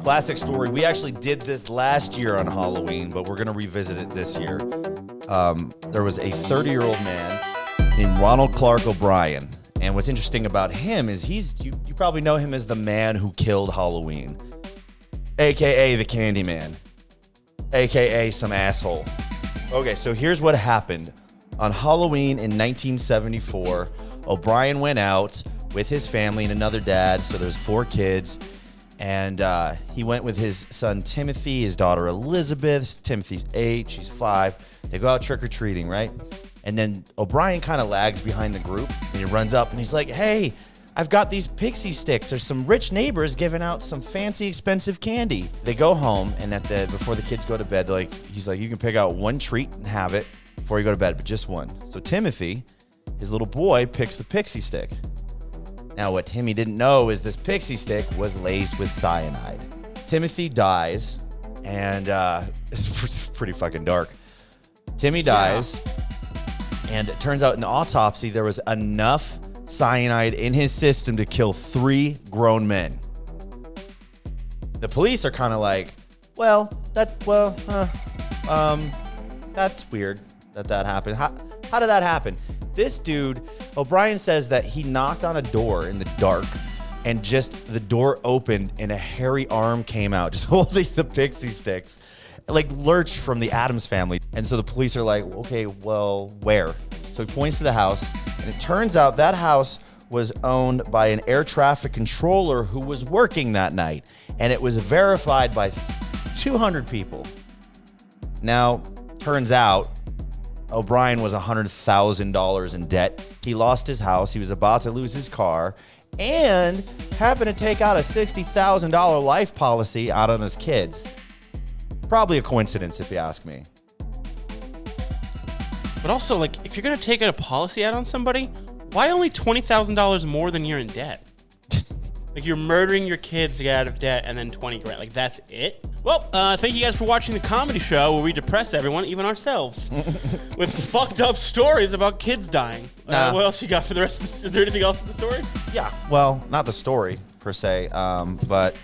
Classic story. We actually did this last year on Halloween, but we're going to revisit it this year. There was a 30-year-old man named Ronald Clark O'Bryan. And what's interesting about him is you probably know him as the man who killed Halloween, a.k.a. the Candyman, a.k.a. some asshole. Okay, so here's what happened. On Halloween in 1974, O'Bryan went out with his family and another dad, so there's 4 kids. And he went with his son Timothy, his daughter Elizabeth. Timothy's 8, she's 5. They go out trick-or-treating, right? And then O'Bryan kind of lags behind the group, and he runs up and he's like, hey, I've got these pixie sticks. There's some rich neighbors giving out some fancy, expensive candy. They go home, and before the kids go to bed, he's like, you can pick out one treat and have it before you go to bed, but just one. So Timothy, his little boy, picks the pixie stick. Now, what Timmy didn't know is this pixie stick was laced with cyanide. Timothy dies, and it's pretty fucking dark. Timmy dies, and it turns out in the autopsy, there was enough cyanide in his system to kill 3 grown men. The police are kind of like, that's weird that happened. How did that happen? This dude, O'Bryan says that he knocked on a door in the dark and just the door opened and a hairy arm came out, just holding the pixie sticks, like Lurch from the Addams Family. And so the police are like, okay, well, where? So he points to the house, and it turns out that house was owned by an air traffic controller who was working that night. And it was verified by 200 people. Now, turns out, O'Bryan was $100,000 in debt. He lost his house. He was about to lose his car and happened to take out a $60,000 life policy out on his kids. Probably a coincidence, if you ask me. But also, if you're going to take out a policy out on somebody, why only $20,000 more than you're in debt? You're murdering your kids to get out of debt and then 20 grand. That's it? Well, thank you guys for watching the comedy show where we depress everyone, even ourselves, with fucked up stories about kids dying. What else you got for the rest of this? Is there anything else in the story? Yeah, well, not the story per se, but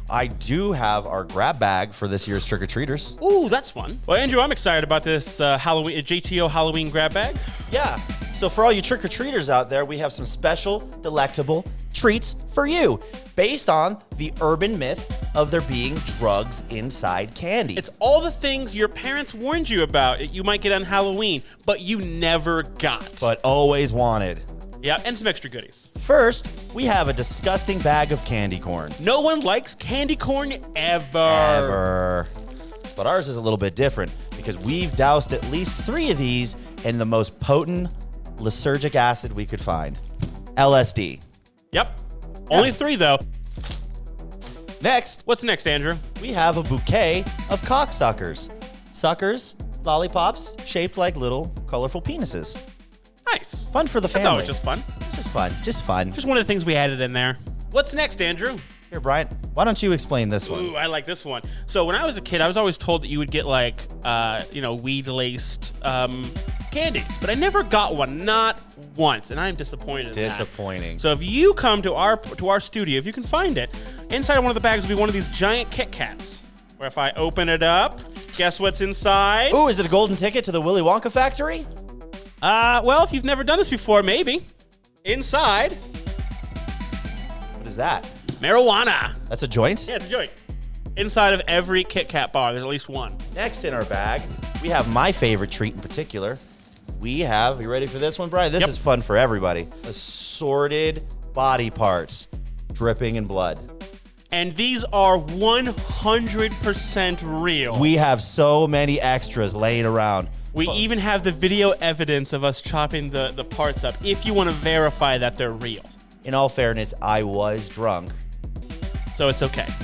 I do have our grab bag for this year's trick-or-treaters. Ooh, that's fun. Well, Andrew, I'm excited about this Halloween JTO Halloween grab bag. Yeah, so for all you trick-or-treaters out there, we have some special, delectable treats for you based on the urban myth of there being drugs inside candy. It's all the things your parents warned you about you might get on Halloween, but you never got. But always wanted. Yeah, and some extra goodies. First, we have a disgusting bag of candy corn. No one likes candy corn ever. But ours is a little bit different because we've doused at least 3 of these in the most potent lysergic acid we could find. LSD. Yep. Only 3, though. Next. What's next, Andrew? We have a bouquet of cocksuckers. Suckers, lollipops, shaped like little colorful penises. Nice. Fun for the family. That's always just fun. It's just fun. Just fun. Just one of the things we added in there. What's next, Andrew? Here, Brian, why don't you explain this one? Ooh, I like this one. So when I was a kid, I was always told that you would get weed-laced candies, but I never got one, not once, and I'm disappointed in that. Disappointing. So if you come to our studio, if you can find it, inside one of the bags will be one of these giant Kit Kats, where if I open it up, guess what's inside? Ooh, is it a golden ticket to the Willy Wonka factory? Well, if you've never done this before, maybe. Inside. What is that? Marijuana. That's a joint? Yeah, it's a joint. Inside of every Kit Kat bar, there's at least one. Next in our bag, we have my favorite treat in particular. We have, you ready for this one, Brian? This is fun for everybody. Assorted body parts dripping in blood. And these are 100% real. We have so many extras laying around. We even have the video evidence of us chopping the parts up if you want to verify that they're real. In all fairness, I was drunk. So it's okay. All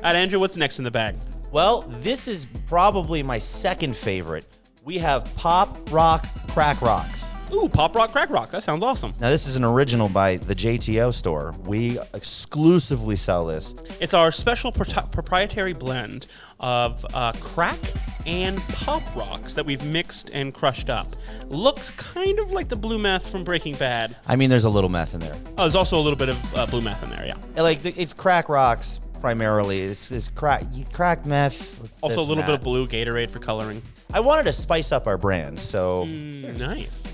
right, Andrew, what's next in the bag? Well, this is probably my second favorite. We have Pop Rock Crack Rocks. Ooh, Pop Rock Crack Rock. That sounds awesome. Now, this is an original by the JTO store. We exclusively sell this. It's our special proprietary blend of crack and pop rocks that we've mixed and crushed up. Looks kind of like the blue meth from Breaking Bad. I mean, there's a little meth in there. Oh, there's also a little bit of blue meth in there, yeah. It's crack rocks primarily. Is crack meth. Also, this a little and bit of that. blue Gatorade for coloring. I wanted to spice up our brand, so Nice.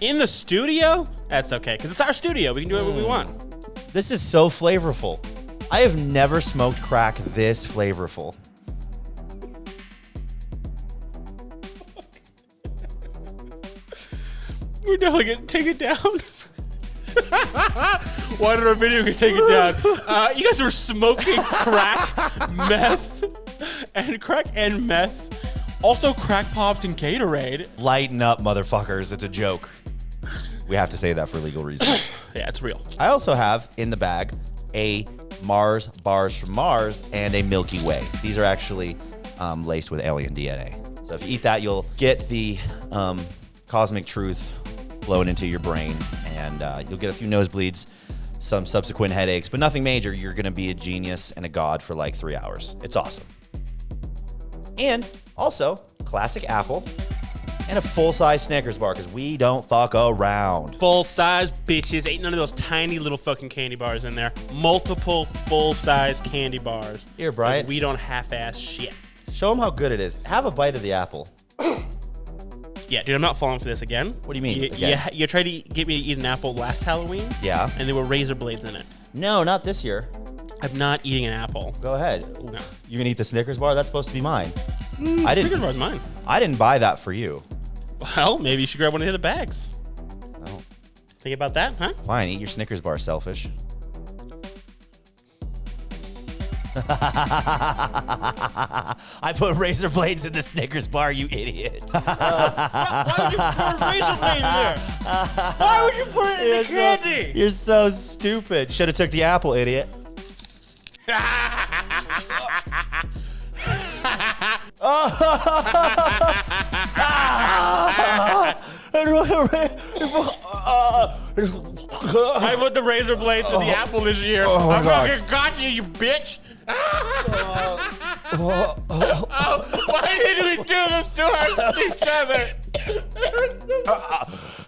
In the studio? That's okay, because it's our studio. We can do whatever we want. this is so flavorful. I have never smoked crack this flavorful. We're definitely going to take it down. Why did our video get taken down? You guys were smoking crack, meth, and meth. Also crack pops and Gatorade. Lighten up, motherfuckers. It's a joke. We have to say that for legal reasons. Yeah, it's real. I also have in the bag a Mars bars from Mars and a Milky Way. These are actually laced with alien DNA. So if you eat that, you'll get the cosmic truth flowing into your brain, and you'll get a few nosebleeds, some subsequent headaches, but nothing major. You're gonna be a genius and a god for like 3 hours. It's awesome. And also, classic apple and a full-size Snickers bar, because we don't fuck around. Full size bitches. Ain't none of those tiny little fucking candy bars in there. Multiple full size candy bars. Here, Bryant. We don't half-ass shit. Show them how good it is. Have a bite of the apple. Yeah, dude, I'm not falling for this again. What do you mean, You, again? you tried to get me to eat an apple last Halloween, Yeah. and there were razor blades in it. No, not this year. I'm not eating an apple. Go ahead. No. You're gonna eat the Snickers bar? That's supposed to be mine. Snickers bar's mine. I didn't buy that for you. Well, maybe you should grab one of the other bags. Oh, Think about that, huh? fine, eat your Snickers bar, selfish. I put razor blades in the Snickers bar, you idiot. Why would you put a razor blade in there? Why would you put it in the candy? You're so stupid. Should have took the apple, idiot. I put the razor blades in the apple this year. Oh my I God. fucking got you, you bitch. Why did we do this to each other?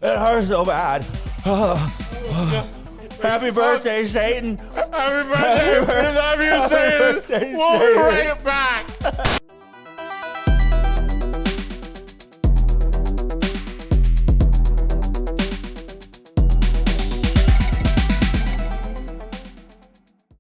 It hurts so bad. Happy birthday, Satan. Happy birthday. I love you, Satan. birthday, We'll be Satan. right back.